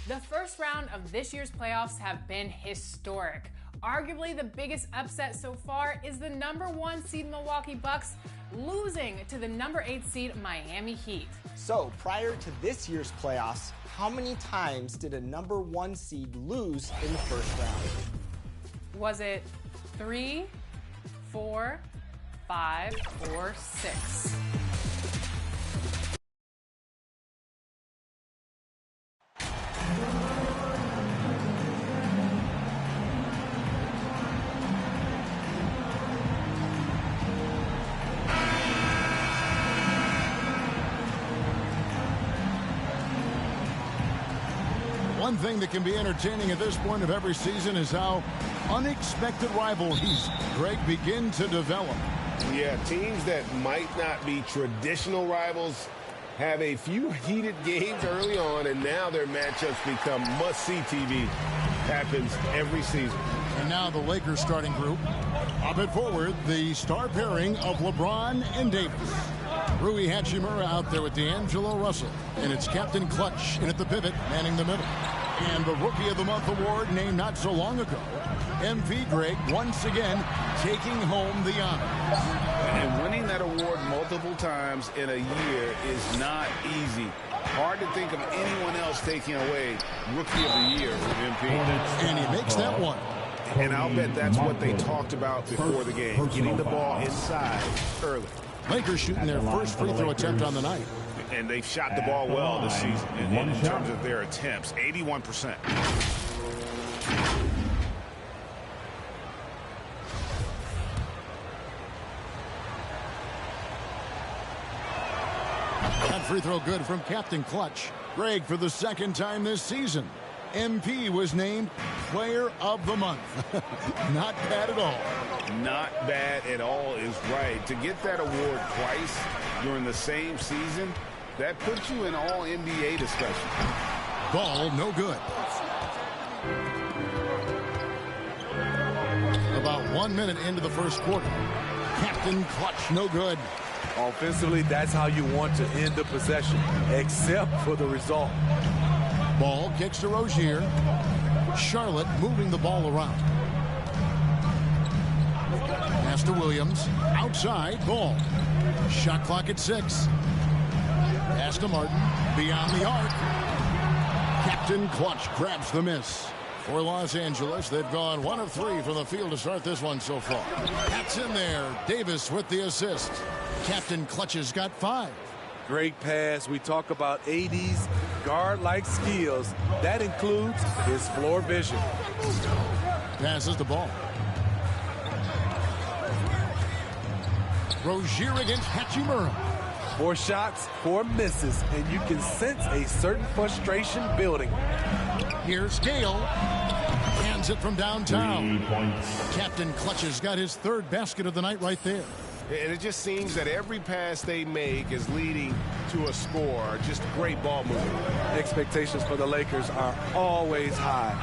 The first round of this year's playoffs have been historic. Arguably the biggest upset so far is the #1 seed Milwaukee Bucks losing to the #8 seed Miami Heat. So prior to this year's playoffs, how many times did a #1 seed lose in the first round? Was it 3, 4, 5, or 6? One thing that can be entertaining at this point of every season is how unexpected rivalries, Greg, begin to develop. Yeah, teams that might not be traditional rivals have a few heated games early on, and now their matchups become must-see TV. Happens every season. And now the Lakers starting group. Up and forward, the star pairing of LeBron and Davis. Rui Hachimura out there with D'Angelo Russell. And it's Captain Clutch in at the pivot, manning the middle. And the Rookie of the Month award named not so long ago. MP Greg once again taking home the honor. And winning that award multiple times in a year is not easy. Hard to think of anyone else taking away Rookie of the Year with MP. And he makes that one. And I'll bet that's what they talked about before the game, getting the ball inside early. Lakers shooting their first free throw attempt on the night. And they've shot the ball well this season in terms of their attempts, 81%. That free throw good from Captain Clutch. Greg, for the second time this season, MP was named Player of the Month. Not bad at all. Not bad at all is right. To get that award twice during the same season, that puts you in all NBA discussion. Ball no good. About 1 minute into the first quarter. Captain Clutch no good. Offensively, that's how you want to end the possession, except for the result. Ball kicks to Rozier. Charlotte moving the ball around. Pass to Williams. Outside, ball. Shot clock at 6. Pass to Martin. Beyond the arc. Captain Clutch grabs the miss. For Los Angeles, they've gone 1 of 3 from the field to start this one so far. That's in there. Davis with the assist. Captain Clutch has got 5. Great pass. We talk about AD's guard-like skills. That includes his floor vision. Passes the ball. Rozier against Hachimura. 4 shots, 4 misses, and you can sense a certain frustration building. Here's Gale. Hands it from downtown. Captain Clutch has got his 3rd basket of the night right there. And it just seems that every pass they make is leading to a score. Just great ball movement. Expectations for the Lakers are always high,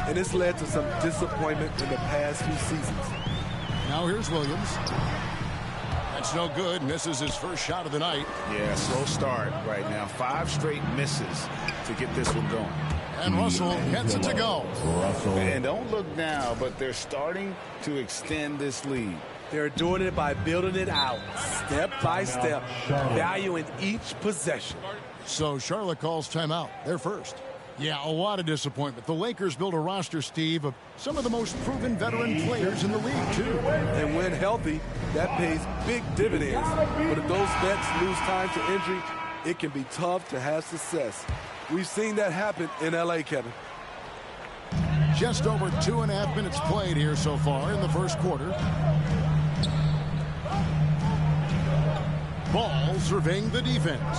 and it's led to some disappointment in the past few seasons. Now here's Williams. That's no good. Misses his first shot of the night. Yeah, slow start right now. 5 straight misses to get this one going. And Russell gets it to go. And don't look now, but they're starting to extend this lead. They're doing it by building it out, step by step, valuing each possession. So Charlotte calls timeout. They're first. Yeah, a lot of disappointment. The Lakers built a roster, Steve, of some of the most proven veteran players in the league, too. And when healthy, that pays big dividends. But if those vets lose time to injury, it can be tough to have success. We've seen that happen in L.A., Kevin. Just over 2.5 minutes played here so far in the first quarter. Ball surveying the defense.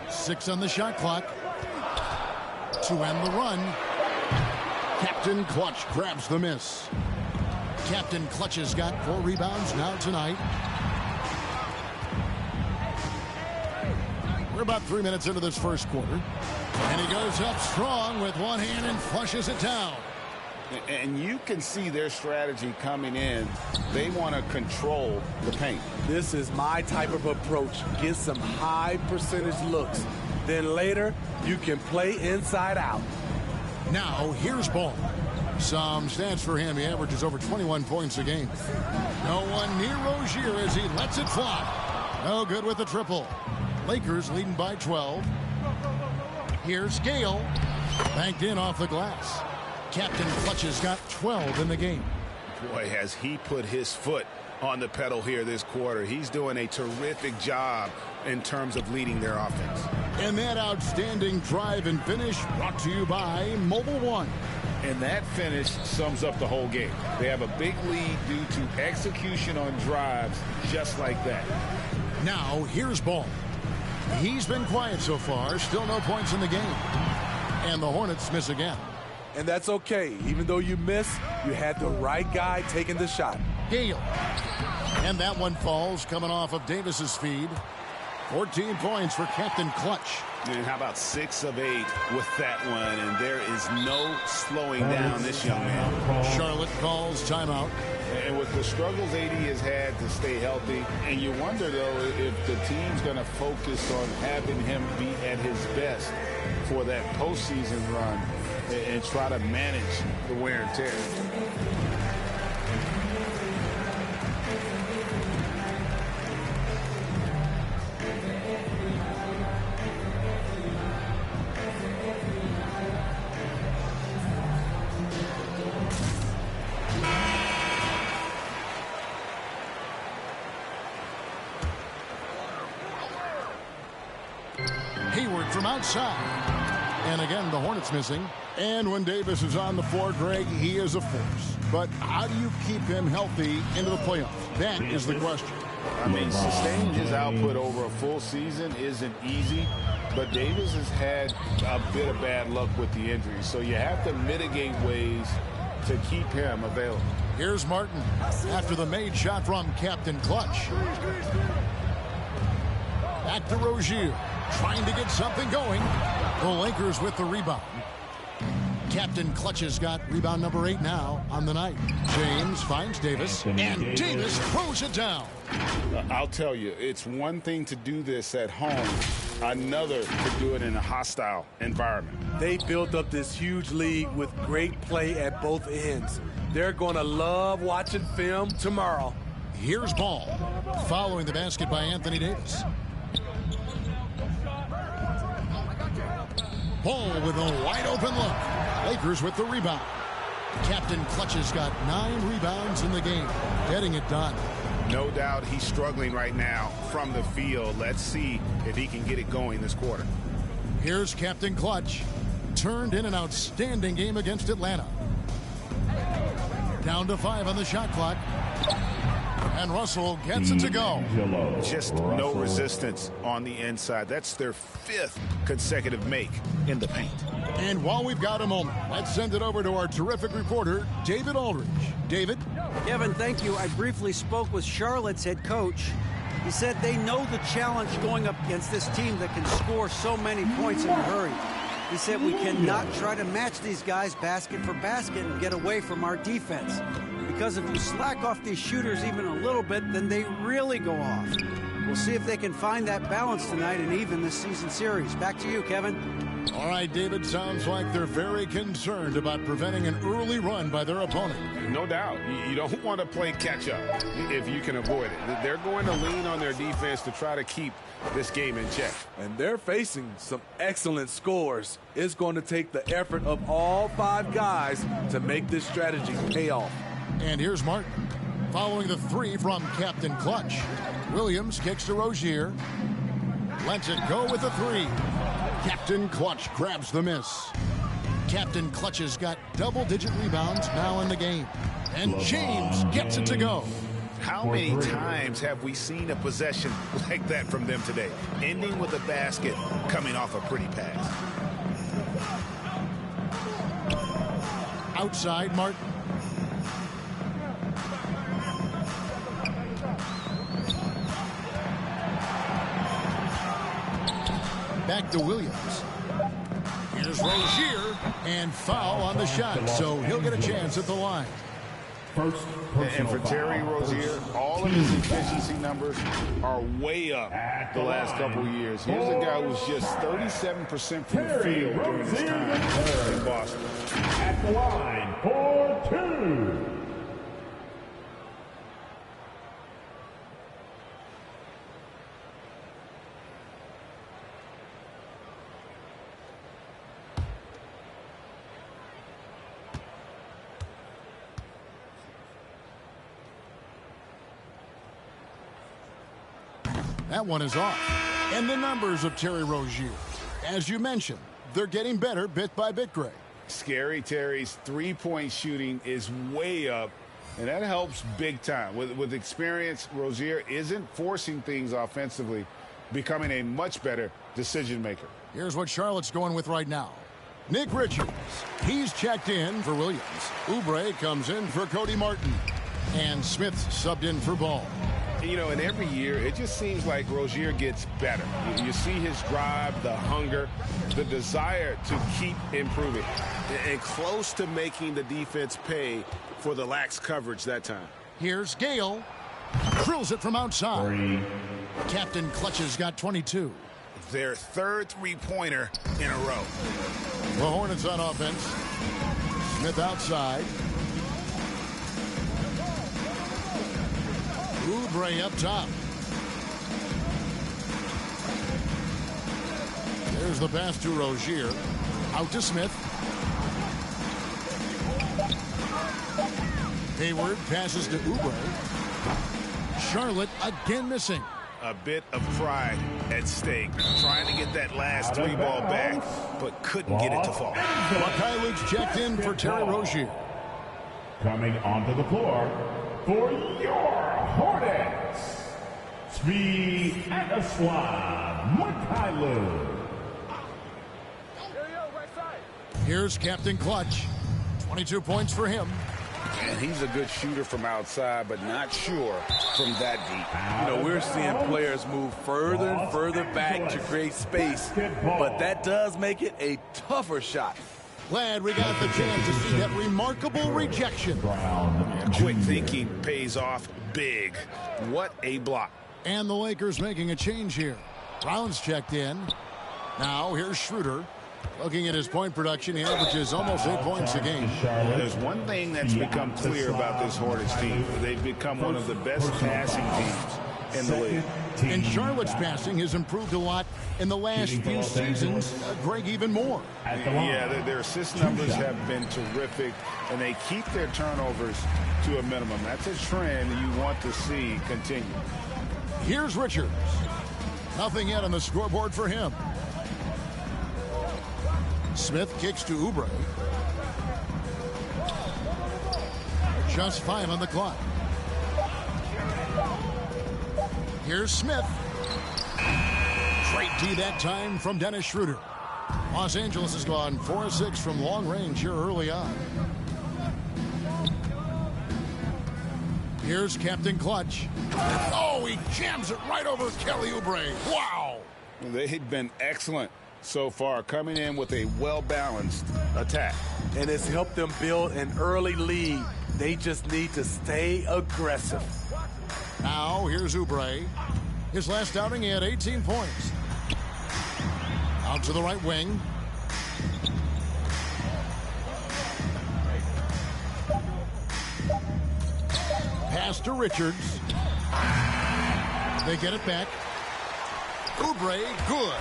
6 on the shot clock. To end the run. Captain Clutch grabs the miss. Captain Clutch has got 4 rebounds now tonight. We're about 3 minutes into this first quarter. And he goes up strong with one hand and flushes it down. And you can see their strategy coming in. They want to control the paint. This is my type of approach. Get some high percentage looks. Then later, you can play inside out. Now, here's Ball. Some stats for him. He averages over 21 points a game. No one near Rozier as he lets it fly. No good with the triple. Lakers leading by 12. Here's Gale. Banked in off the glass. Captain Clutch has got 12 in the game. Boy, has he put his foot on the pedal here this quarter. He's doing a terrific job in terms of leading their offense. And that outstanding drive and finish brought to you by Mobile One. And that finish sums up the whole game. They have a big lead due to execution on drives just like that. Now, here's Ball. He's been quiet so far. Still no points in the game. And the Hornets miss again. And that's okay. Even though you miss, you had the right guy taking the shot. Gale. And that one falls coming off of Davis's feed. 14 points for Captain Clutch. And how about 6 of 8 with that one? And there is no slowing down this young man. Charlotte calls timeout. And with the struggles AD has had to stay healthy, and you wonder, though, if the team's going to focus on having him be at his best for that postseason run and try to manage the wear and tear. From outside. And again, the Hornets missing. And when Davis is on the floor, Greg, he is a force. But how do you keep him healthy into the playoffs? That is the question. I mean, sustaining his output over a full season isn't easy, but Davis has had a bit of bad luck with the injuries. So you have to mitigate ways to keep him available. Here's Martin after the made shot from Captain Clutch. Back to Rozier. Trying to get something going. The Lakers with the rebound. Captain Clutch has got rebound number 8 now on the night. James finds Davis, and Davis throws it down. I'll tell you, it's one thing to do this at home, another to do it in a hostile environment. They built up this huge lead with great play at both ends. They're going to love watching film tomorrow. Here's Ball, following the basket by Anthony Davis. Ball with a wide open look. Lakers with the rebound. Captain Clutch has got 9 rebounds in the game, getting it done. No doubt he's struggling right now from the field. Let's see if he can get it going this quarter. Here's Captain Clutch. Turned in an outstanding game against Atlanta. Down to 5 on the shot clock. And Russell gets it to go. Just no resistance on the inside. That's their 5th consecutive make in the paint. And while we've got a moment, let's send it over to our terrific reporter, David Aldridge. David? Kevin, thank you. I briefly spoke with Charlotte's head coach. He said they know the challenge going up against this team that can score so many points in a hurry. He said we cannot try to match these guys basket for basket and get away from our defense. Because if you slack off these shooters even a little bit, then they really go off. We'll see if they can find that balance tonight and even this season series. Back to you, Kevin. All right, David, sounds like they're very concerned about preventing an early run by their opponent. No doubt. You don't want to play catch-up if you can avoid it. They're going to lean on their defense to try to keep this game in check. And they're facing some excellent scores. It's going to take the effort of all 5 guys to make this strategy pay off. And here's Martin, following the 3 from Captain Clutch. Williams kicks to Rozier. Lets it go with the 3. Captain Clutch grabs the miss. Captain Clutch has got double-digit rebounds now in the game. And James gets it to go. How many times have we seen a possession like that from them today? Ending with a basket, coming off a pretty pass. Outside, Martin. Back to Williams. Here's Rozier, and foul on the shot, so he'll get a chance at the line. And for Terry Rozier, all of his efficiency numbers are way up the last couple of years. Here's a guy who's just 37% from the field during his time in Boston. At the line for 2. That one is off. And the numbers of Terry Rozier. As you mentioned, they're getting better bit by bit, Greg. Scary Terry's three-point shooting is way up, and that helps big time. With experience, Rozier isn't forcing things offensively, becoming a much better decision maker. Here's what Charlotte's going with right now. Nick Richards, he's checked in for Williams. Oubre comes in for Cody Martin. And Smith subbed in for Ball. You know, and every year, it just seems like Rozier gets better. You see his drive, the hunger, the desire to keep improving. And close to making the defense pay for the lax coverage that time. Here's Gale. Drills it from outside. Captain Clutch's got 22. Their third three-pointer in a row. The Hornets on offense. Smith outside. Oubre up top. There's the pass to Rozier. Out to Smith. Hayward passes to Oubre. Charlotte again missing. A bit of pride at stake. Trying to get that last three ball back, but couldn't get it to fall. Mycareer's checked in for Terry Rozier. Coming onto the floor for your Hornets, Mycareer. Here's Captain Clutch. 22 points for him. And he's a good shooter from outside, but not sure from that deep. You know, we're seeing players move further and further back to create space, but that does make it a tougher shot. Glad we got the chance to see that remarkable rejection. Quick thinking pays off big. What a block. And the Lakers making a change here. Brown's checked in. Now here's Schroeder. Looking at his point production, he averages almost 8 points a game. There's one thing that's become clear about this Hornets team. They've become one of the best passing teams in the league. And Charlotte's passing has improved a lot in the last few seasons. Greg, even more. Yeah, their assist numbers have been terrific, and they keep their turnovers to a minimum. That's a trend you want to see continue. Here's Richards. Nothing yet on the scoreboard for him. Smith kicks to Oubre. Just 5 on the clock. Here's Smith. Straight D that time from Dennis Schroeder. Los Angeles has gone 4-6 from long range here early on. Here's Captain Clutch. Oh, he jams it right over Kelly Oubre. Wow. They've been excellent so far, coming in with a well-balanced attack. And it's helped them build an early lead. They just need to stay aggressive. Now, here's Oubre. His last outing, he had 18 points. Out to the right wing. Pass to Richards. They get it back. Oubre, good.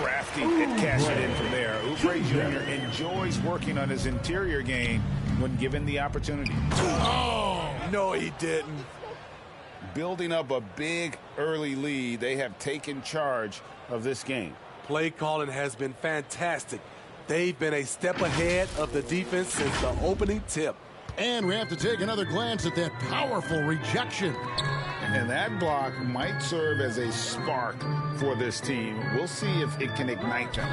Crafty at cashing in from there. Oubre Jr. enjoys working on his interior game when given the opportunity. Oh, no, he didn't. Building up a big early lead, they have taken charge of this game. Play calling has been fantastic. They've been a step ahead of the defense since the opening tip. And we have to take another glance at that powerful rejection. And that block might serve as a spark for this team. We'll see if it can ignite them.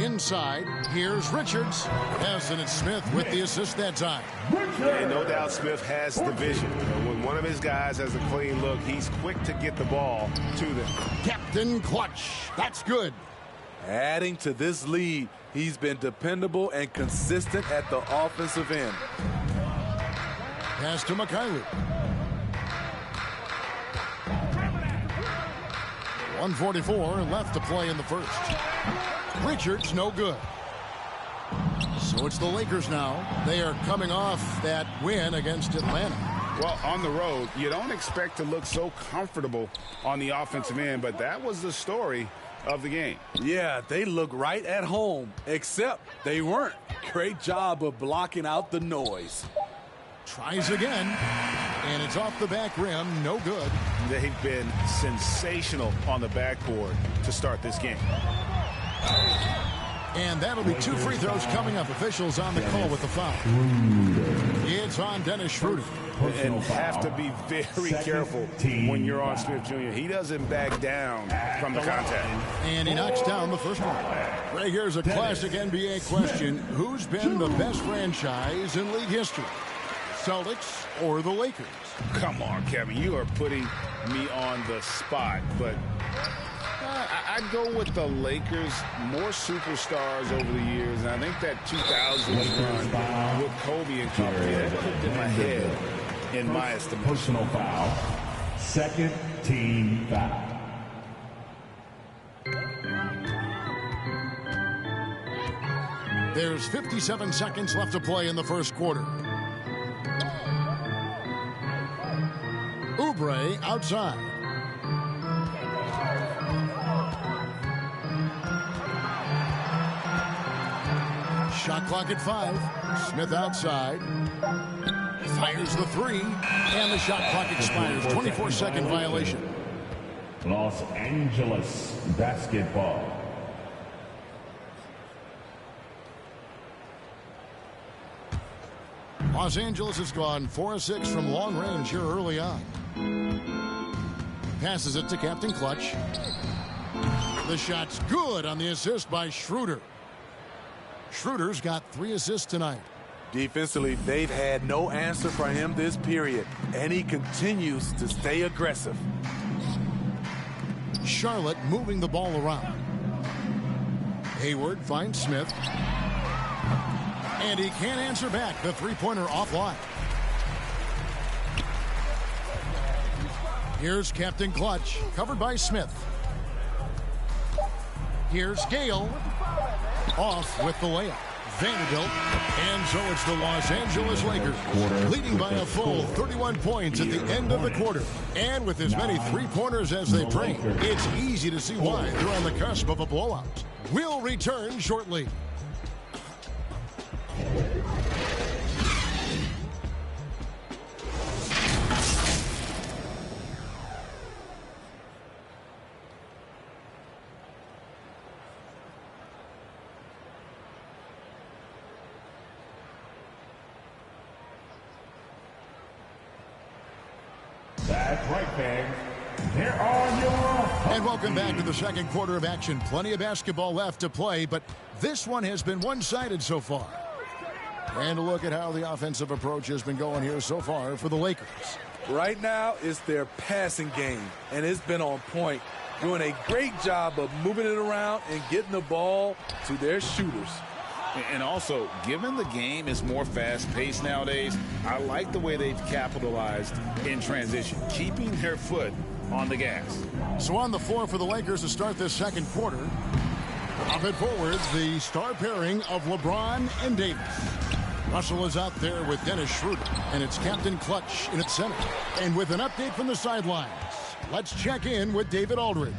Inside, here's Richards. Hasn't it Smith with the assist that time. Yeah, no doubt Smith has the vision. When one of his guys has a clean look, he's quick to get the ball to them. Captain Clutch. That's good. Adding to this lead, he's been dependable and consistent at the offensive end. Pass to Mycareer. 1:44 left to play in the first. Richards no good. So it's the Lakers now. They are coming off that win against Atlanta. Well, on the road, you don't expect to look so comfortable on the offensive end, but that was the story of the game. Yeah, they look right at home, except they weren't. Great job of blocking out the noise. Tries again, and it's off the back rim, no good. They've been sensational on the backboard to start this game. And that'll be 2 free throws coming up. Officials on the call with the foul. It's on Dennis Schroeder. And have to be very careful when you're on Smith Jr. He doesn't back down from the contact. And he knocks down the first one. Right, here's a classic NBA question. Who's been the best franchise in league history? Celtics or the Lakers? Come on, Kevin. You are putting me on the spot, but I'd go with the Lakers. More superstars over the years, and I think that 2000s run with Kobe and company has put in my head, in my estimation. Personal foul. Second team foul. There's 57 seconds left to play in the first quarter. Oubre outside. Shot clock at 5. Smith outside. Fires the 3. And the shot clock expires. 24-second violation. Los Angeles basketball. Los Angeles has gone 4 of 6 from long range here early on. Passes it to Captain Clutch. The shot's good on the assist by Schroeder. Schroeder's got 3 assists tonight. Defensively, they've had no answer for him this period, and he continues to stay aggressive. Charlotte moving the ball around. Hayward finds Smith. And he can't answer back. The three-pointer offline. Here's Captain Clutch, covered by Smith. Here's Gale. Off with the layup. Vanderbilt. And so it's the Los Angeles Lakers leading by a full 31 points at the end of the quarter. And with as many three-pointers as they bring, it's easy to see why they're on the cusp of a blowout. We'll return shortly. That's right, fans. Here are your... And welcome back to the second quarter of action. Plenty of basketball left to play, but this one has been one-sided so far. And a look at how the offensive approach has been going here so far for the Lakers. Right now, it's their passing game, and it's been on point, doing a great job of moving it around and getting the ball to their shooters. And also, given the game is more fast-paced nowadays, I like the way they've capitalized in transition, keeping their foot on the gas. So on the floor for the Lakers to start this second quarter, up and forwards, the star pairing of LeBron and Davis. Russell is out there with Dennis Schroeder, and it's Captain Clutch in its center. And with an update from the sidelines, let's check in with David Aldridge.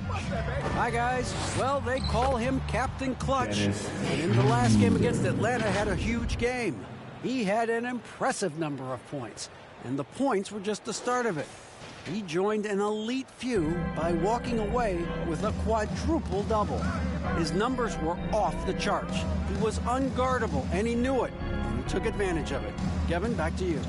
Hi, guys. Well, they call him Captain Clutch. And in the last game against Atlanta, had a huge game. He had an impressive number of points, and the points were just the start of it. He joined an elite few by walking away with a quadruple double. His numbers were off the charts. He was unguardable, and he knew it, and he took advantage of it. Kevin, back to you.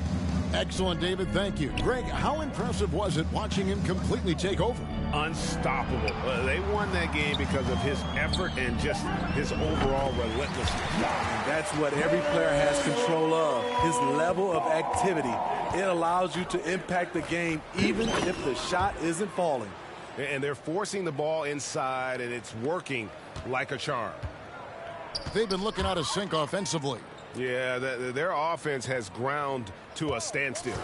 Excellent, David. Thank you. Greg, how impressive was it watching him completely take over? Unstoppable. They won that game because of his effort and just his overall relentlessness. That's what every player has control of, his level of activity. It allows you to impact the game even if the shot isn't falling. And they're forcing the ball inside, and it's working like a charm. They've been looking out of sync offensively. Yeah, their offense has ground to a standstill.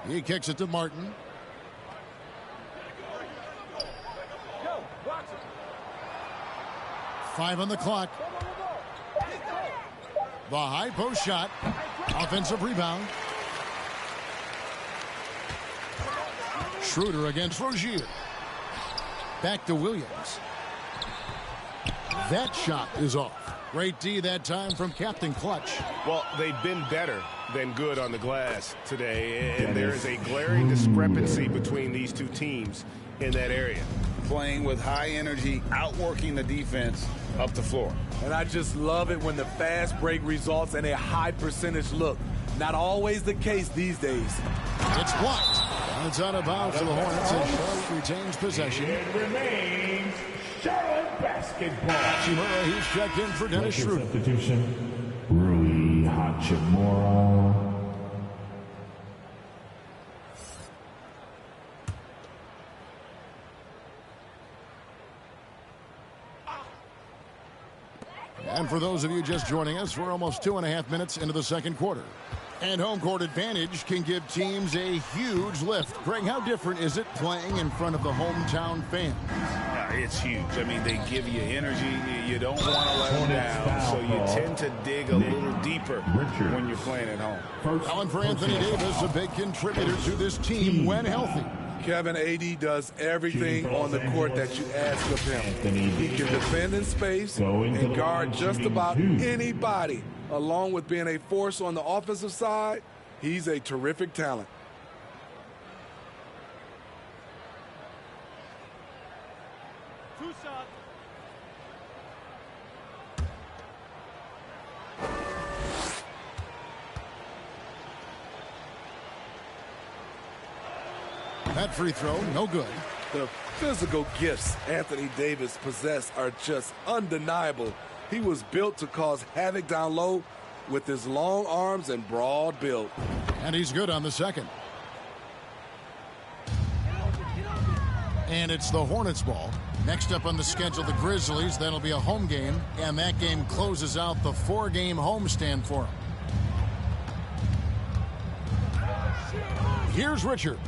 He kicks it to Martin. Five on the clock. The high post shot. Offensive rebound. Schroeder against Rozier. Back to Williams. That shot is off. Great D that time from Captain Clutch. Well, they've been better than good on the glass today, and there is a glaring discrepancy between these two teams in that area. Playing with high energy, outworking the defense up the floor. And I just love it when the fast break results in a high percentage look. Not always the case these days. It's blocked. And it's out of bounds for the Hornets as Charlotte retains possession. It remains Charlotte basketball. Hachimura, he's checked in for Dennis Schroeder. Substitution, Rui Hachimura. And for those of you just joining us, we're almost 2.5 minutes into the second quarter. And home court advantage can give teams a huge lift. Greg, how different is it playing in front of the hometown fans? It's huge. I mean, they give you energy. You don't want to let them down, so you tend to dig a little deeper when you're playing at home. Alan, for Anthony Davis, a big contributor to this team when healthy. Kevin, AD does everything on the court that you ask of him. He can defend in space and guard just about anybody. Along with being a force on the offensive side, he's a terrific talent. That free throw, no good. The physical gifts Anthony Davis possesses are just undeniable. He was built to cause havoc down low with his long arms and broad build. And he's good on the second. And it's the Hornets ball. Next up on the schedule, the Grizzlies. That'll be a home game, and that game closes out the 4-game homestand for them. Here's Richards.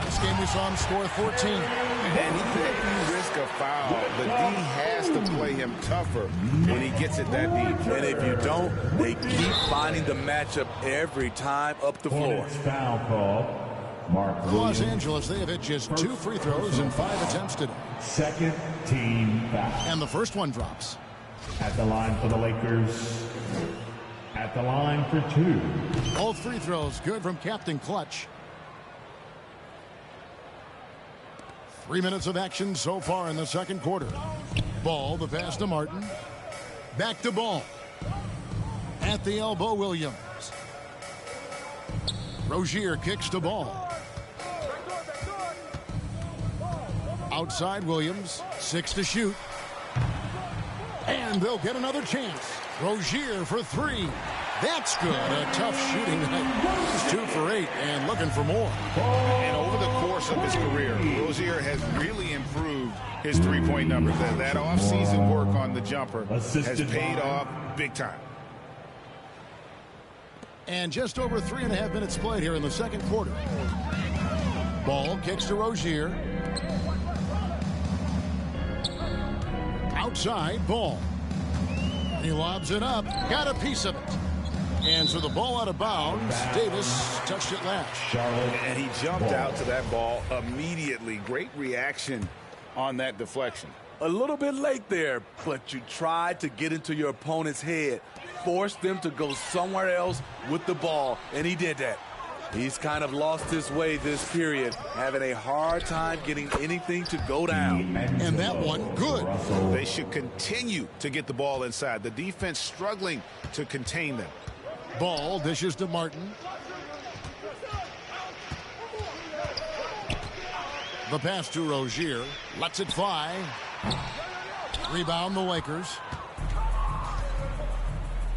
This game we saw him score 14. And even if you risk a foul, the D has to play him tougher when he gets it that deep. And if you don't, they keep finding the matchup every time up the floor. Foul call. Mark Los Angeles, they have hit just 2 free throws in 5 attempts today. Second team foul. And the first one drops. At the line for the Lakers. At the line for 2. Both free throws good from Captain Clutch. 3 minutes of action so far in the second quarter. Ball, the pass to Martin. Back to Ball. At the elbow, Williams. Rozier kicks to Ball. Outside, Williams. 6 to shoot. And they'll get another chance. Rozier for 3. That's good. A tough shooting night. He's 2 for 8 and looking for more. And over the course of his career, Rozier has really improved his three-point numbers. That offseason work on the jumper has paid off big time. And just over 3.5 minutes played here in the second quarter. Ball kicks to Rozier. Outside, Ball. He lobs it up. Got a piece of it. And so the ball out of bounds. Davis touched it last. And he jumped out to that ball immediately. Great reaction on that deflection. A little bit late there, but you tried to get into your opponent's head. Forced them to go somewhere else with the ball, and he did that. He's kind of lost his way this period, having a hard time getting anything to go down. And that one, good. They should continue to get the ball inside. The defense struggling to contain them. Ball dishes to Martin. The pass to Rozier. Lets it fly. Rebound the Lakers.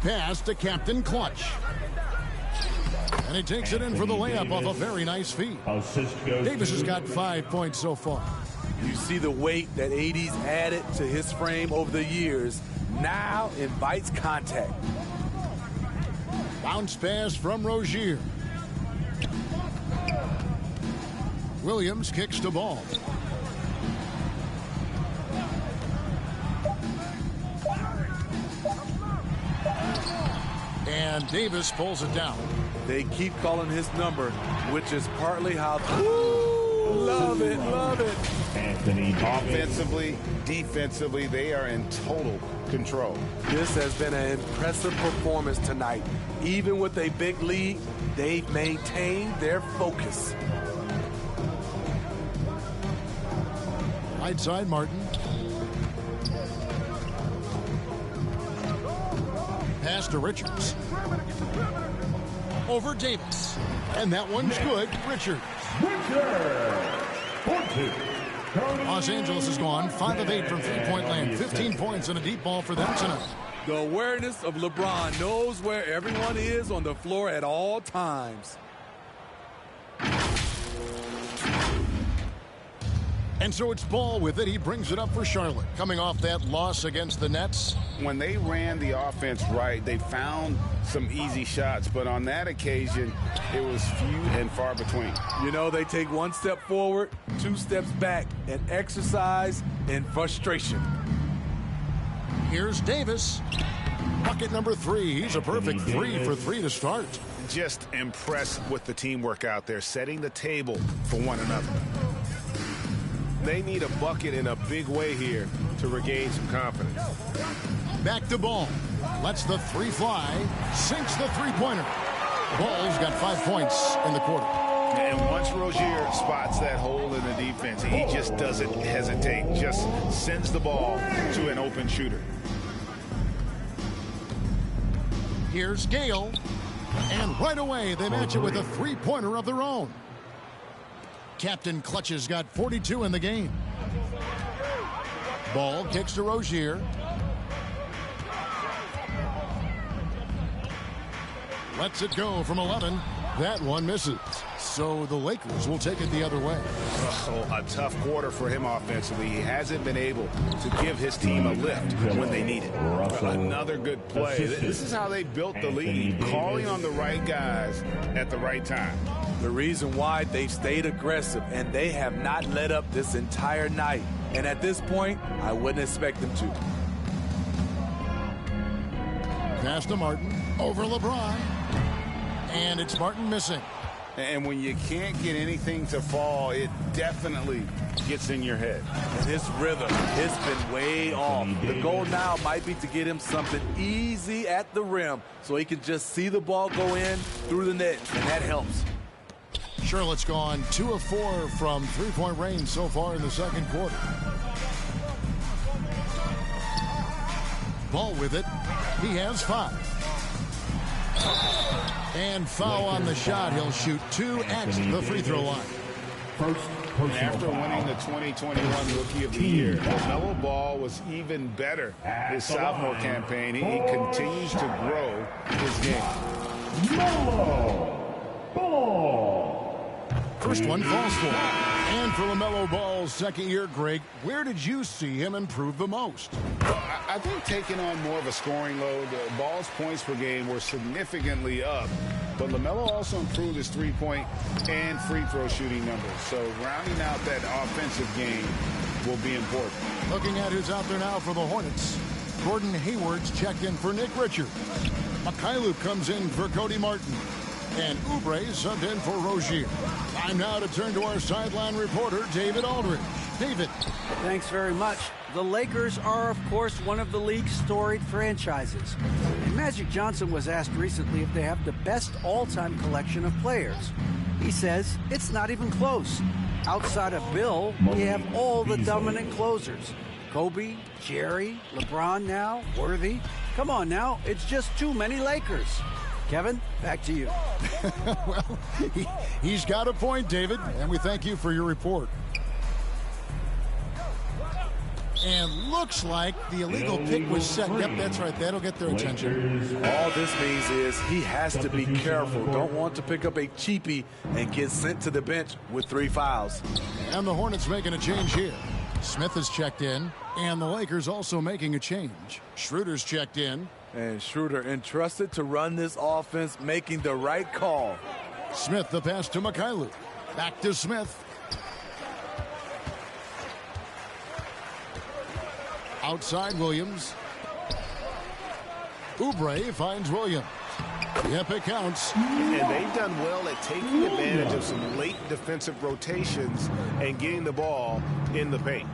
Pass to Captain Clutch. And he takes it in for the layup off a very nice feed. Davis has got 5 points so far. You see the weight that AD's added to his frame over the years. Now invites contact. Bounce pass from Rozier. Williams kicks the ball. And Davis pulls it down. They keep calling his number, which is partly how... Ooh, love it, love it. Anthony Offensively, defensively, they are in total control. This has been an impressive performance tonight. Even with a big lead, they've maintained their focus. Right side, Martin. Pass to Richards. Over Davis. And that one's good. Richards. Los Angeles has gone 5 of 8 from three-point land. 15 points and a deep ball for them tonight. The awareness of LeBron knows where everyone is on the floor at all times. And so it's Ball with it. He brings it up for Charlotte. Coming off that loss against the Nets. When they ran the offense right, they found some easy shots, but on that occasion, it was few and far between. You know, they take 1 step forward, 2 steps back, and exercise in frustration. Here's Davis. Bucket number 3. He's a perfect 3 for 3 to start. Just impressed with the teamwork out there, setting the table for one another. They need a bucket in a big way here to regain some confidence. Back to Ball. Lets the 3 fly. Sinks the three-pointer. Ball's got 5 points in the quarter. And once Rozier spots that hole in the defense, he just doesn't hesitate. Just sends the ball to an open shooter. Here's Gale. And right away, they match it with a three-pointer of their own. Captain Clutch's got 42 in the game. Ball kicks to Rozier. Lets it go from 11. That one misses. So the Lakers will take it the other way. Oh, a tough quarter for him offensively. He hasn't been able to give his team a lift when they need it. Another good play. This is how they built the lead, calling on the right guys at the right time. The reason why they've stayed aggressive, and they have not let up this entire night. And at this point, I wouldn't expect them to. Pass to Martin. Over LeBron. And it's Martin missing. And when you can't get anything to fall, it definitely gets in your head. And his rhythm has been way off. The goal now might be to get him something easy at the rim so he can just see the ball go in through the net, and that helps. Charlotte's gone 2 of 4 from three-point range so far in the second quarter. Ball with it. He has 5. And foul on the shot. He'll shoot 2 at the free throw line. After winning the 2021 Rookie of the Year, LaMelo Ball was even better his sophomore campaign. He continues to grow his game. LaMelo Ball. First one falls for. And for LaMelo Ball's second year, Greg, where did you see him improve the most? I think taking on more of a scoring load, Ball's points per game were significantly up. But LaMelo also improved his three-point and free throw shooting numbers. So rounding out that offensive game will be important. Looking at who's out there now for the Hornets. Gordon Hayward's checked in for Nick Richards. Mycareer comes in for Cody Martin. And Oubre subbed in for Rozier. Time now to turn to our sideline reporter, David Aldridge. David. Thanks very much. The Lakers are, of course, one of the league's storied franchises. And Magic Johnson was asked recently if they have the best all-time collection of players. He says it's not even close. Outside of Bill, we have all the dominant closers. Kobe, Jerry, LeBron now, Worthy. Come on now, it's just too many Lakers. Kevin, back to you. Well, he's got a point, David, and we thank you for your report. And looks like the illegal pick was set. Yep, that's right. That'll get their attention. All this means is he has to be careful. Don't want to pick up a cheapie and get sent to the bench with 3 fouls. And the Hornets making a change here. Smith has checked in, and the Lakers also making a change. Schroeder's checked in. And Schroeder entrusted to run this offense, making the right call. Smith, the pass to Mycareer. Back to Smith. Outside Williams. Oubre finds Williams. Yep, it counts. And they've done well at taking advantage of some late defensive rotations and getting the ball in the paint.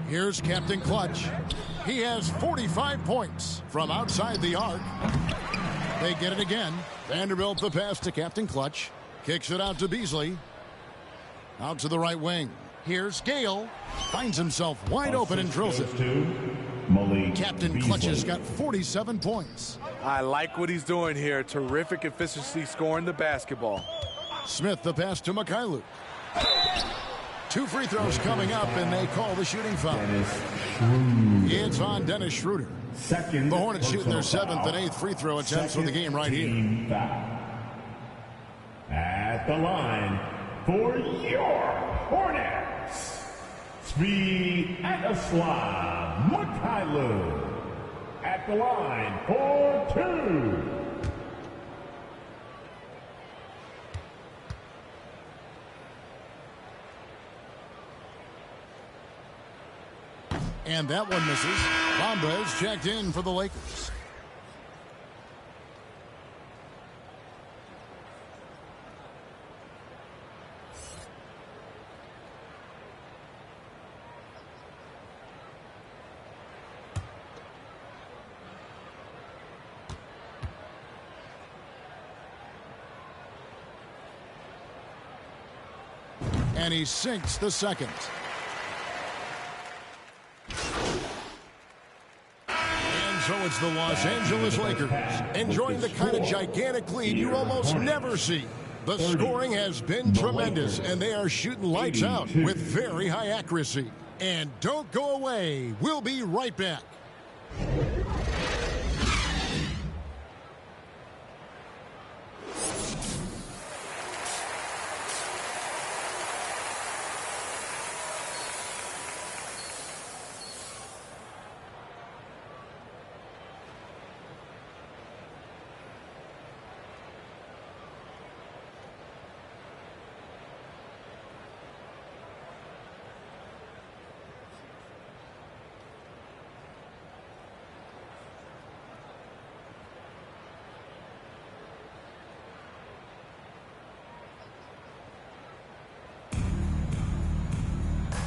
Here's Captain Clutch. He has 45 points from outside the arc. They get it again. Vanderbilt the pass to Captain Clutch. Kicks it out to Beasley. Out to the right wing. Here's Gale. Finds himself wide open and drills it. Captain Clutch has got 47 points. I like what he's doing here. Terrific efficiency scoring the basketball. Smith the pass to Mycareer. 2 free throws coming up, and they call the shooting foul. It's on Dennis Schroeder. The Hornets shooting their 7th and 8th free throw attempts for the game right here. At the line for your Hornets, Mycareer. At the line for 2. And that one misses. Bombas checked in for the Lakers. And he sinks the second. So it's the Los Angeles Lakers enjoying the kind of gigantic lead you almost never see. The scoring has been tremendous, and they are shooting lights out with very high accuracy. And don't go away. We'll be right back.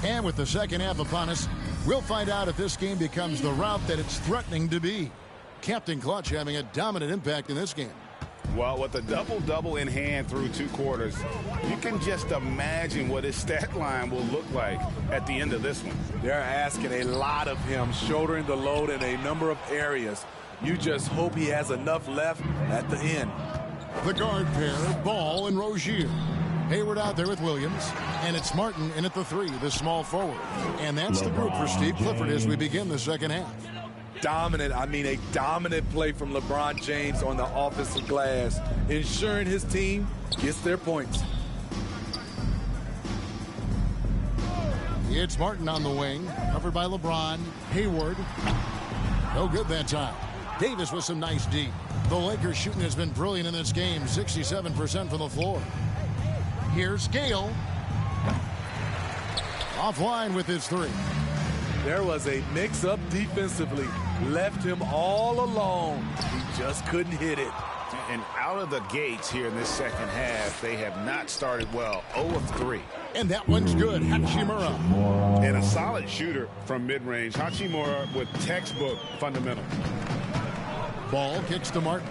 And with the second half upon us, we'll find out if this game becomes the rout that it's threatening to be. Captain Clutch having a dominant impact in this game. Well, with a double-double in hand through 2 quarters, you can just imagine what his stat line will look like at the end of this one. They're asking a lot of him, shouldering the load in a number of areas. You just hope he has enough left at the end. The guard pair, Ball and Rozier. Hayward out there with Williams, and it's Martin in at the 3, the small forward. And that's the group for Steve Clifford as we begin the second half. Dominant, a dominant play from LeBron James on the offensive glass, ensuring his team gets their points. It's Martin on the wing, covered by LeBron. Hayward, no good that time. Davis with some nice D. The Lakers shooting has been brilliant in this game, 67% from the floor. Here's Gale. Offline with his 3. There was a mix-up defensively. Left him all alone. He just couldn't hit it. And out of the gates here in this second half, they have not started well. 0 of 3. And that one's good. Hachimura. And a solid shooter from mid-range. Hachimura with textbook fundamentals. Ball kicks to Martin.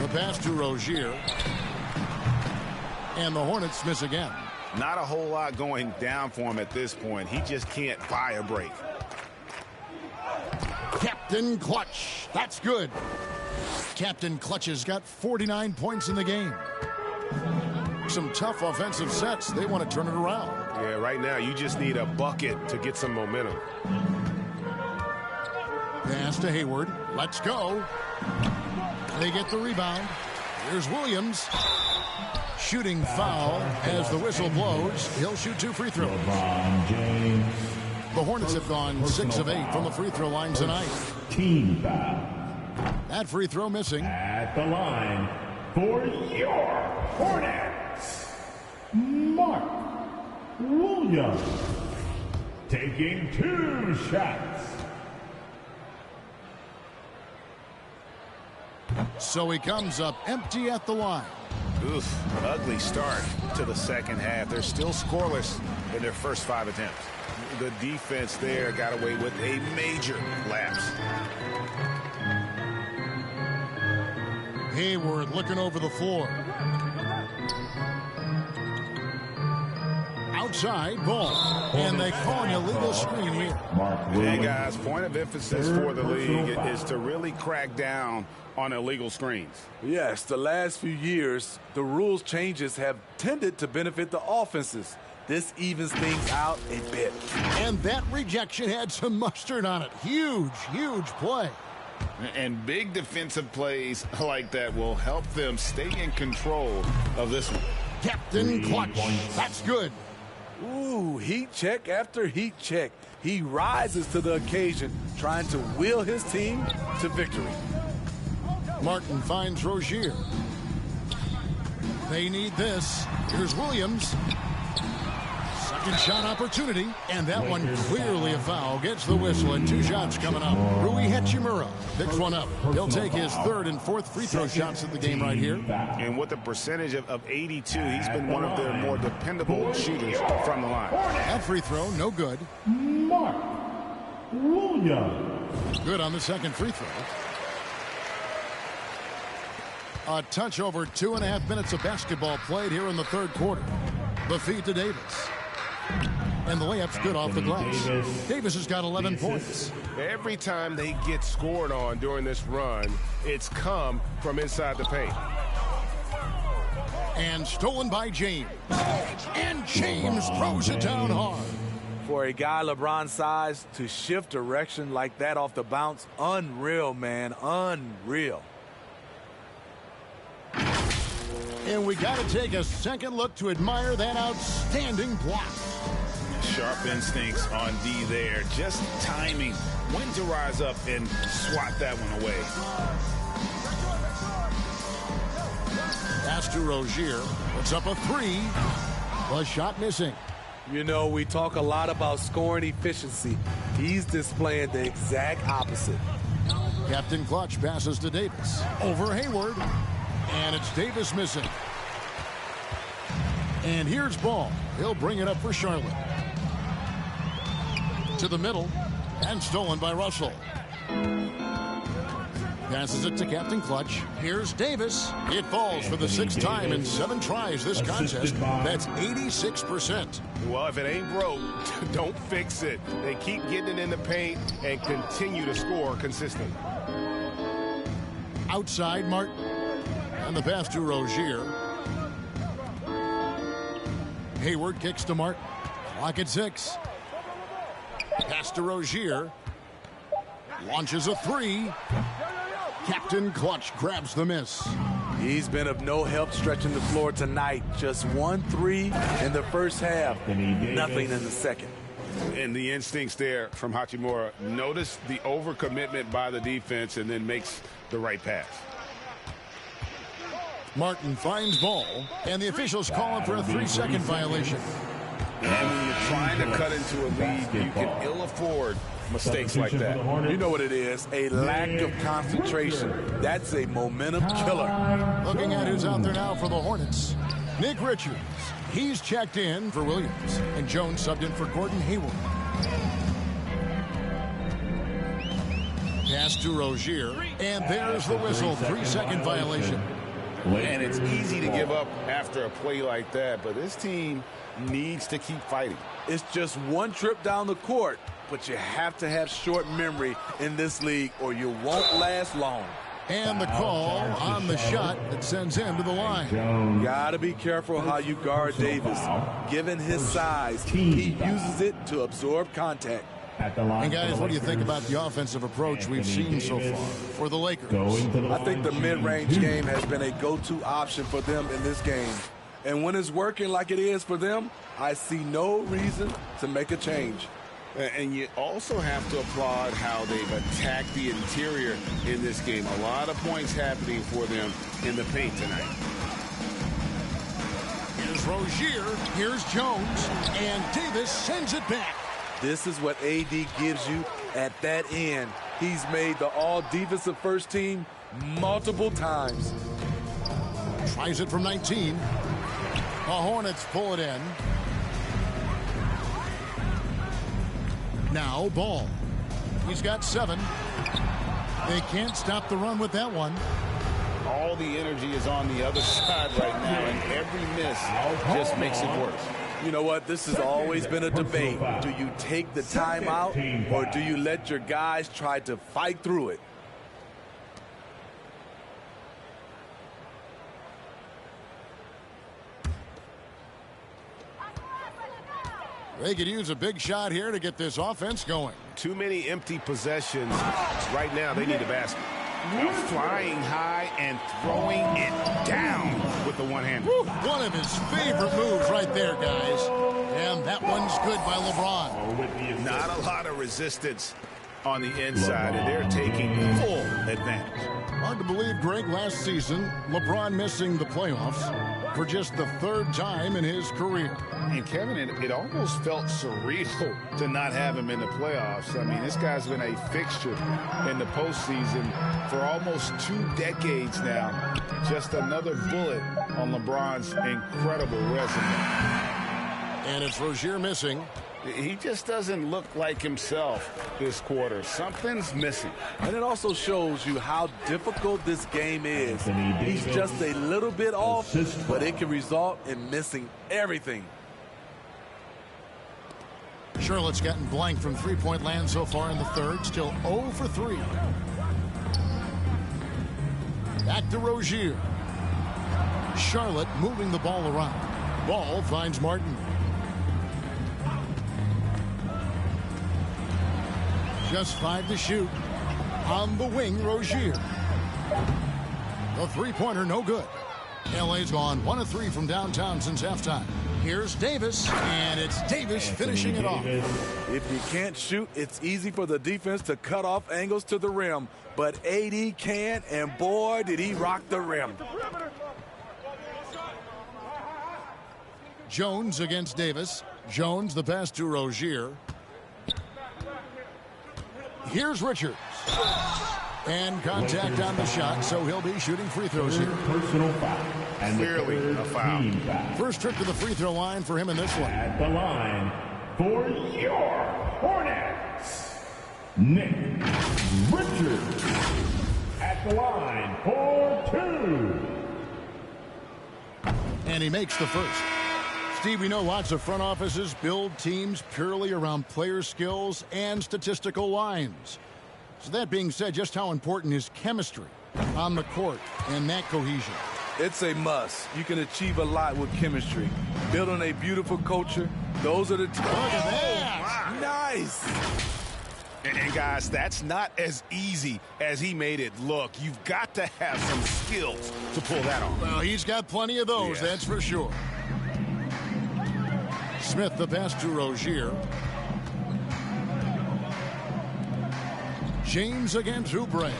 The pass to Rozier. And the Hornets miss again. Not a whole lot going down for him at this point. He just can't buy a break. Captain Clutch. That's good. Captain Clutch has got 49 points in the game. some tough offensive sets. They want to turn it around. Yeah, right now you just need a bucket to get some momentum. Pass to Hayward. Let's go. They get the rebound. Here's Williams. Shooting foul as the whistle blows. He'll shoot 2 free throws. The Hornets have gone 6 of 8 from the free throw line tonight. Team foul. That free throw missing. At the line for your Hornets, Mark Williams. Taking 2 shots. So he comes up empty at the line. Oof, ugly start to the second half. They're still scoreless in their first 5 attempts. The defense there got away with a major lapse. Hayward looking over the floor. Outside ball. And they call an illegal screen here. Hey guys, point of emphasis for the league is to really crack down on illegal screens. Yes, the last few years, the rules changes have tended to benefit the offenses. This evens things out a bit. And that rejection had some mustard on it. Huge, huge play. And big defensive plays like that will help them stay in control of this one. Captain Clutch. That's good. Ooh, heat check after heat check. He rises to the occasion, trying to will his team to victory. Martin finds Rozier. They need this. Here's Williams. Second shot opportunity, and that one clearly a foul. Gets the whistle, and 2 shots coming up. Rui Hachimura picks one up. He'll take his 3rd and 4th free throw shots of the game right here. And with a percentage of 82, he's been one of their more dependable shooters from the line. That free throw, no good. Mark Williams. Good on the second free throw. A touch over 2.5 minutes of basketball played here in the 3rd quarter. The feed to Davis. And the layup's good off the glass. Davis has got 11 points. Every time they get scored on during this run, it's come from inside the paint. And stolen by James. And James throws it down hard. For a guy LeBron's size to shift direction like that off the bounce, unreal, man, unreal. And we got to take a second look to admire that outstanding block. Sharp instincts on D there. Just timing when to rise up and swat that one away. Pass to Rozier. Puts up a 3. The shot missing. You know, we talk a lot about scoring efficiency. He's displaying the exact opposite. Captain Clutch passes to Davis. Over Hayward. And it's Davis missing. And here's Ball. He'll bring it up for Charlotte. To the middle. And stolen by Russell. Passes it to Captain Clutch. Here's Davis. It falls for the 6th time in 7 tries this contest. That's 86%. Well, if it ain't broke, don't fix it. They keep getting it in the paint and continue to score consistently. Outside Martin. And the pass to Rozier. Hayward kicks to Martin. Clock at 6. Pass to Rozier. Launches a 3. Captain Clutch grabs the miss. He's been of no help stretching the floor tonight. Just 1 3 in the first half. Nothing in the second. And the instincts there from Hachimura. Notice the overcommitment by the defense and then makes the right pass. Martin finds Ball, and the officials call him for a 3-second violation. And when you're trying to cut into a lead, you can ill afford mistakes like that. You know what it is, a lack of concentration. That's a momentum killer. Looking at who's out there now for the Hornets. Nick Richards. He's checked in for Williams, and Jones subbed in for Gordon Hayward. Pass to Rozier, and there's the whistle. 3-second violation. And it's easy to give up after a play like that, but this team needs to keep fighting. It's just one trip down the court, but you have to have short memory in this league or you won't last long. And the call on the shot that sends him to the line. Gotta be careful how you guard Davis. Given his size, he uses it to absorb contact. And guys, what do you think about the offensive approach we've seen so far for the Lakers? I think the mid-range game has been a go-to option for them in this game. And when it's working like it is for them, I see no reason to make a change. And you also have to applaud how they've attacked the interior in this game. A lot of points happening for them in the paint tonight. Here's Rozier, here's Jones, and Davis sends it back. This is what AD gives you at that end. He's made the all-defensive first team multiple times. Tries it from 19. The Hornets pull it in. Now Ball. He's got 7. They can't stop the run with that one. All the energy is on the other side right now, and every miss just makes it worse. You know what? This has always been a debate. Do you take the timeout, or do you let your guys try to fight through it? They could use a big shot here to get this offense going. Too many empty possessions. Right now, they need a basket. Now flying high and throwing it down with the one-hander. One of his favorite moves right there, guys. And that one's good by LeBron. Not a lot of resistance on the inside, and they're taking full advantage. Hard to believe, Greg, last season, LeBron missing the playoffs for just the 3rd time in his career. And Kevin, it almost felt surreal to not have him in the playoffs. I mean, this guy's been a fixture in the postseason for almost 2 decades now. Just another bullet on LeBron's incredible resume. And it's Rozier missing. He just doesn't look like himself this quarter. Something's missing. And it also shows you how difficult this game is. He's just a little bit off, but it can result in missing everything. Charlotte's gotten blank from three-point land so far in the 3rd. Still 0 for 3. Back to Rozier. Charlotte moving the ball around. Ball finds Martin. Just 5 to shoot. On the wing, Rozier. The three-pointer, no good. LA's gone 1 of 3 from downtown since halftime. Here's Davis, and it's Davis finishing it off. If you can't shoot, it's easy for the defense to cut off angles to the rim. But AD can, and boy, did he rock the rim. Jones against Davis. Jones, the pass to Rozier. Here's Richards. And contact on the shot, so he'll be shooting free throws here. Personal foul. And clearly a foul. First trip to the free throw line for him in this one. At the line for your Hornets, Nick Richards. At the line for 2. And he makes the first. Steve, we know lots of front offices build teams purely around player skills and statistical lines. So that being said, just how important is chemistry on the court and that cohesion? It's a must. You can achieve a lot with chemistry. Building a beautiful culture, those are the... Look at that! Nice! And guys, that's not as easy as he made it look. You've got to have some skills to pull that off. Well, he's got plenty of those, that's for sure. Smith, the pass to Rozier. James against Oubre.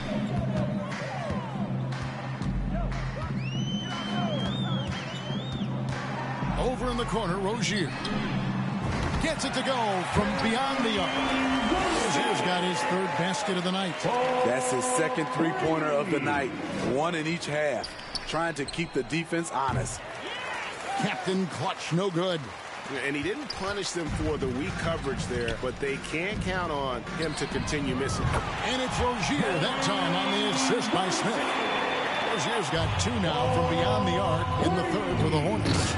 Over in the corner, Rozier. Gets it to go from beyond the arc. Rozier's got his 3rd basket of the night. That's his 2nd three-pointer of the night. 1 in each half. Trying to keep the defense honest. Captain Clutch, no good. And he didn't punish them for the weak coverage there, but they can't count on him to continue missing. And it's Rozier that time on the assist by Smith. Rozier's got 2 now from beyond the arc in the 3rd for the Hornets.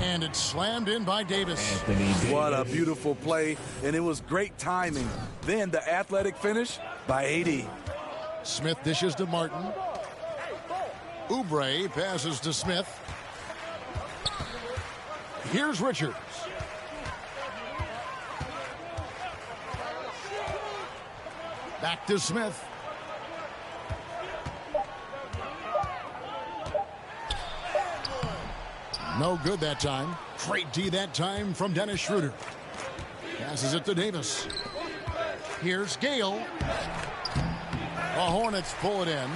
And it's slammed in by Davis. What a beautiful play, and it was great timing. Then the athletic finish by AD. Smith dishes to Martin. Oubre passes to Smith. Here's Richards. Back to Smith. No good that time. Great D that time from Dennis Schroeder. Passes it to Davis. Here's Gale. The Hornets pull it in.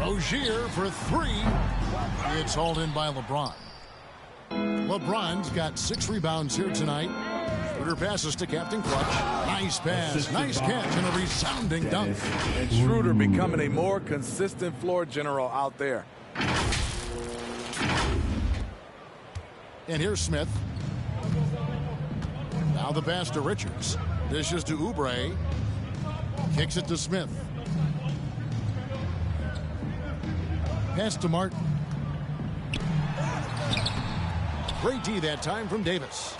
Rozier for three. It's hauled in by LeBron. LeBron's got 6 rebounds here tonight. Schroeder passes to Captain Clutch. Nice pass, nice catch, and a resounding dunk. And Schroeder becoming a more consistent floor general out there. And here's Smith. Now the pass to Richards. Dishes to Oubre. Kicks it to Smith. Pass to Martin. Great D that time from Davis.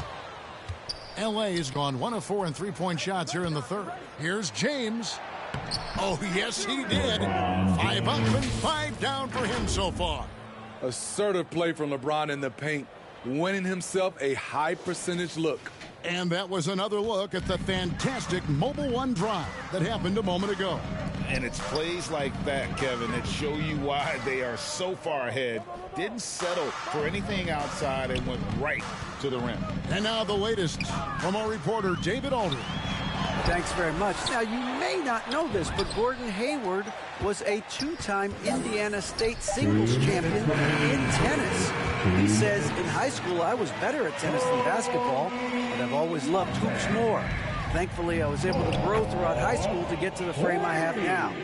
LA has gone 1 of 4 in three-point shots here in the third. Here's James. Oh, yes, he did. 5 up and 5 down for him so far. Assertive play from LeBron in the paint, winning himself a high percentage look. And that was another look at the fantastic Mobile One drive that happened a moment ago. And it's plays like that, Kevin, that show you why they are so far ahead. Didn't settle for anything outside and went right to the rim. And now the latest from our reporter, David Aldridge. Thanks very much. Now, you may not know this, but Gordon Hayward was a 2-time Indiana State singles champion in tennis. He says, in high school, I was better at tennis than basketball, but I've always loved hoops more. Thankfully, I was able to grow throughout high school to get to the frame I have now.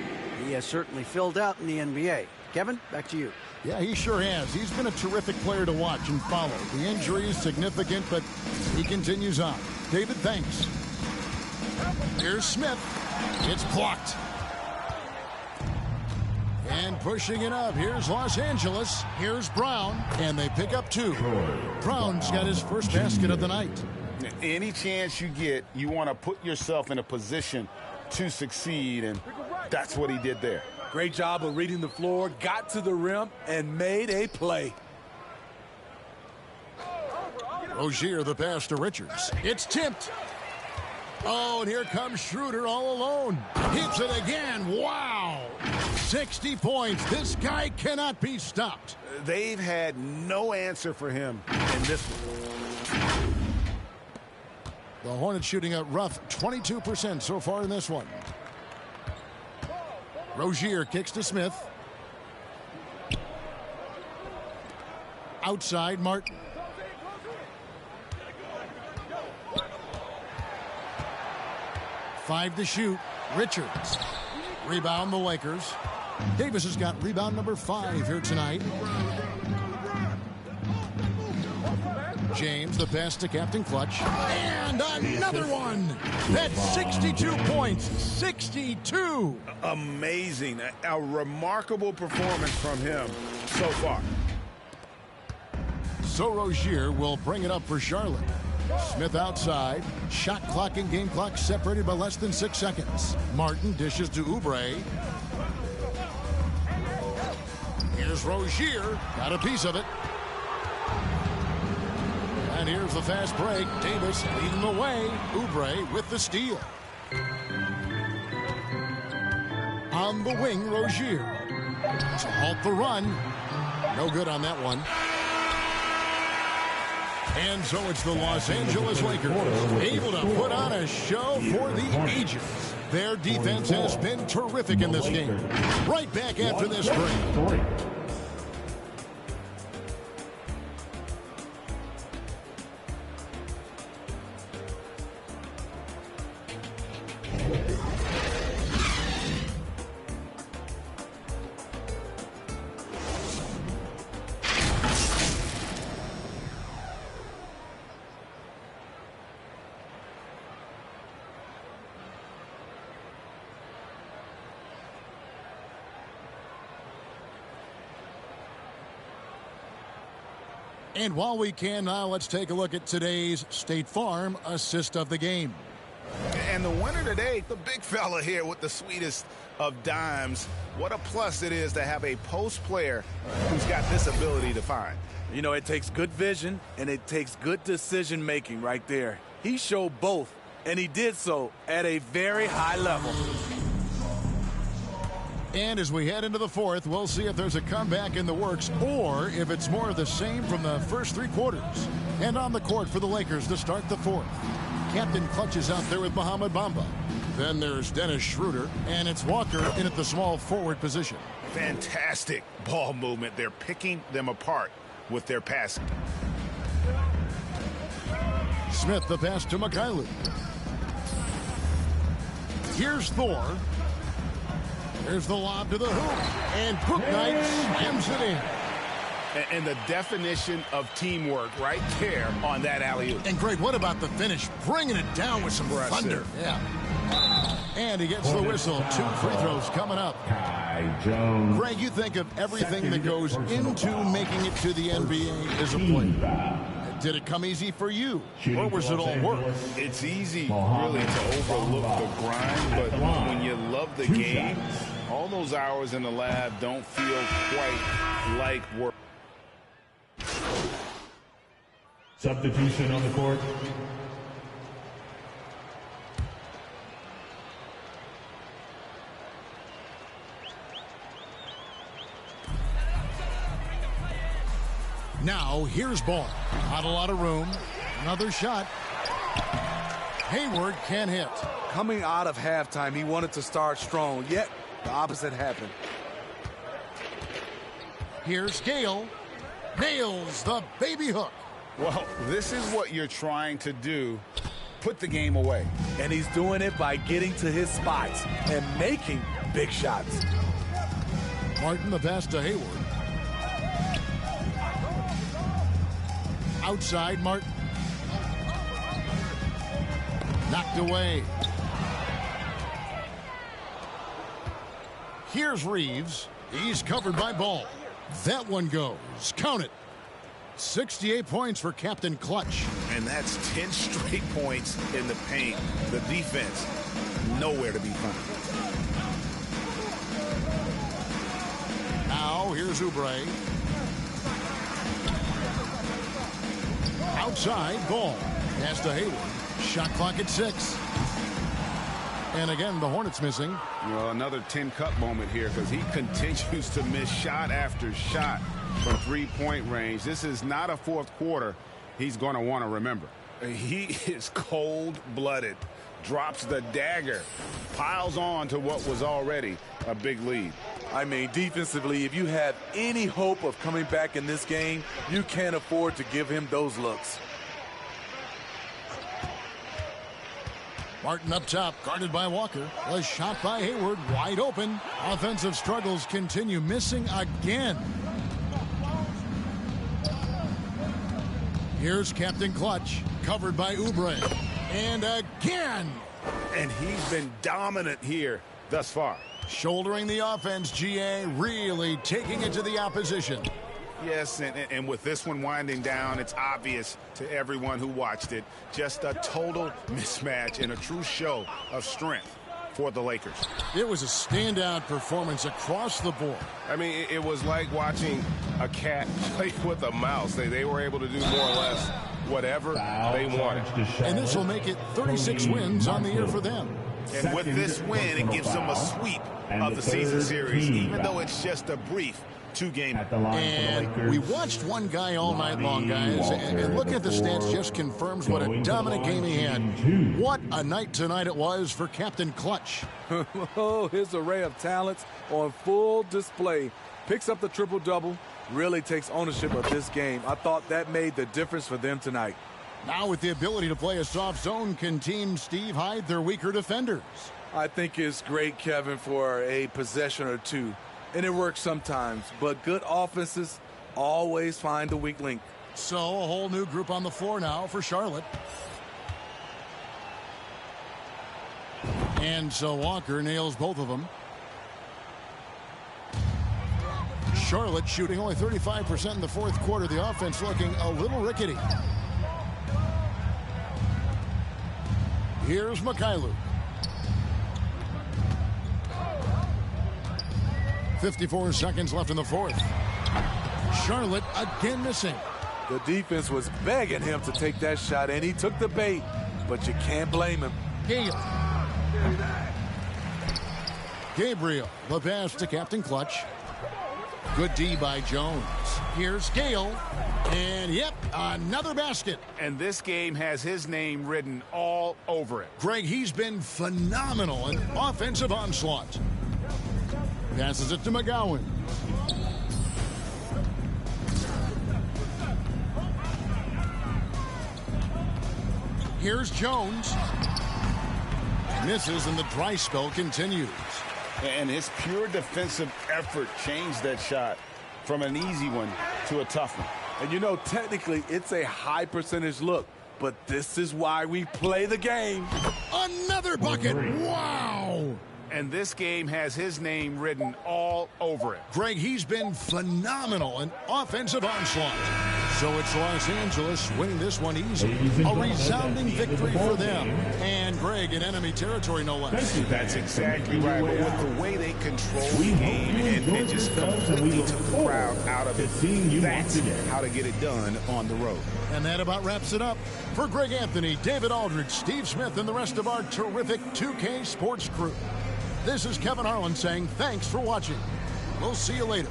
He has certainly filled out in the NBA. Kevin, back to you. Yeah, he sure has. He's been a terrific player to watch and follow. The injury is significant, but he continues on. David, thanks. Here's Smith. It's blocked. And pushing it up. Here's Los Angeles. Here's Brown. And they pick up 2. Brown's got his first basket of the night. Any chance you get, you want to put yourself in a position to succeed, and that's what he did there. Great job of reading the floor, got to the rim, and made a play. Rozier, the pass to Richards. It's tipped. Oh, and here comes Schroeder all alone. Hits it again. Wow. 60 points. This guy cannot be stopped. They've had no answer for him in this one. The Hornets shooting a rough 22% so far in this one. Rozier kicks to Smith. Outside, Martin. Five to shoot. Richards. Rebound the Lakers. Davis has got rebound number 5 here tonight. James, the pass to Captain Clutch. And another one. That's 62 points. 62. Amazing. A remarkable performance from him so far. So Rozier will bring it up for Charlotte. Smith outside. Shot clock and game clock separated by less than 6 seconds. Martin dishes to Oubre. Here's Rozier. Got a piece of it. And here's the fast break. Davis leading the way. Oubre with the steal. On the wing, Rozier. To halt the run. No good on that one. And so it's the Los Angeles Lakers able to put on a show for the ages. Their defense has been terrific in this game. Right back after this break. And while we can now, let's take a look at today's State Farm assist of the game. And the winner today, the big fella here with the sweetest of dimes. What a plus it is to have a post player who's got this ability to find. You know, it takes good vision and it takes good decision making right there. He showed both, and he did so at a very high level. And as we head into the fourth, we'll see if there's a comeback in the works or if it's more of the same from the first three quarters. And on the court for the Lakers to start the fourth. Captain Clutch is out there with Mohamed Bamba. Then there's Dennis Schroeder, and it's Walker in at the small forward position. Fantastic ball movement. They're picking them apart with their passing. Smith the pass to Mycareer. Here's Thor. There's the lob to the hoop, and Bouknight slams it in. And the definition of teamwork right there on that alley-oop. And Greg, what about the finish? Bringing it down with some thunder. Yeah. And he gets the whistle. 2 free throws coming up. Greg, you think of everything that goes into making it to the NBA as a player. Did it come easy for you, or was it all work? It's easy, really, to overlook the grind, but when you love the game, all those hours in the lab don't feel quite like work. Substitution on the court. Now, here's Ball. Not a lot of room. Another shot. Hayward can't hit. Coming out of halftime, he wanted to start strong, yet the opposite happened. Here's Gale. Nails the baby hook. Well, this is what you're trying to do. Put the game away. And he's doing it by getting to his spots and making big shots. Martin the pass to Hayward. Outside, Martin. Knocked away. Here's Reeves. He's covered by Ball. That one goes. Count it. 68 points for Captain Clutch. And that's 10 straight points in the paint. The defense, nowhere to be found. Now, here's Oubre. Outside, Ball. Pass to Hayward. Shot clock at 6. And again, the Hornets missing. Well, another 10-cup moment here because he continues to miss shot after shot from three-point range. This is not a fourth quarter he's going to want to remember. He is cold-blooded, drops the dagger, piles on to what was already a big lead. I mean, defensively, if you have any hope of coming back in this game, you can't afford to give him those looks. Martin up top, guarded by Walker. A shot by Hayward, wide open. Offensive struggles continue, missing again. Here's Captain Clutch, covered by Oubre. And again! And he's been dominant here thus far. Shouldering the offense, GA, really taking it to the opposition. Yes, and with this one winding down, it's obvious to everyone who watched it. Just a total mismatch and a true show of strength for the Lakers. It was a standout performance across the board. I mean, it was like watching a cat play with a mouse. They were able to do more or less whatever they wanted. And this will make it 36 wins on the year for them. And with this win, it gives them a sweep of the season series, even though it's just a brief two-game. And we watched one guy all night long, guys, and looking at the stats just confirms what a dominant game he had. What a night tonight it was for Captain Clutch. Oh, his array of talents on full display. Picks up the triple-double, really takes ownership of this game. I thought that made the difference for them tonight. Now with the ability to play a soft zone, can Team Steve hide their weaker defenders? I think it's great, Kevin, for a possession or two. And it works sometimes, but good offenses always find the weak link. So a whole new group on the floor now for Charlotte. And so Walker nails both of them. Charlotte shooting only 35% in the fourth quarter. The offense looking a little rickety. Here's Mycareer. 54 seconds left in the fourth. Charlotte again missing. The defense was begging him to take that shot, and he took the bait, but you can't blame him. Gale. Gabriel, the pass to Captain Clutch. Good D by Jones. Here's Gale. And, yep, another basket. And this game has his name written all over it. Greg, he's been phenomenal in offensive onslaught. Passes it to McGowan. Here's Jones. Misses, and the dry spell continues. And his pure defensive effort changed that shot from an easy one to a tough one. And you know, technically, it's a high percentage look, but this is why we play the game. Another bucket. Wow. And this game has his name written all over it. Greg, he's been phenomenal in offensive onslaught. So it's Los Angeles winning this one easy. A resounding victory for them. And Greg, in enemy territory, no less. That's exactly right. But with the way they control the game and just completely took the crowd out of it, that's how to get it done on the road. And that about wraps it up. For Greg Anthony, David Aldridge, Steve Smith, and the rest of our terrific 2K Sports crew, this is Kevin Harlan saying thanks for watching. We'll see you later.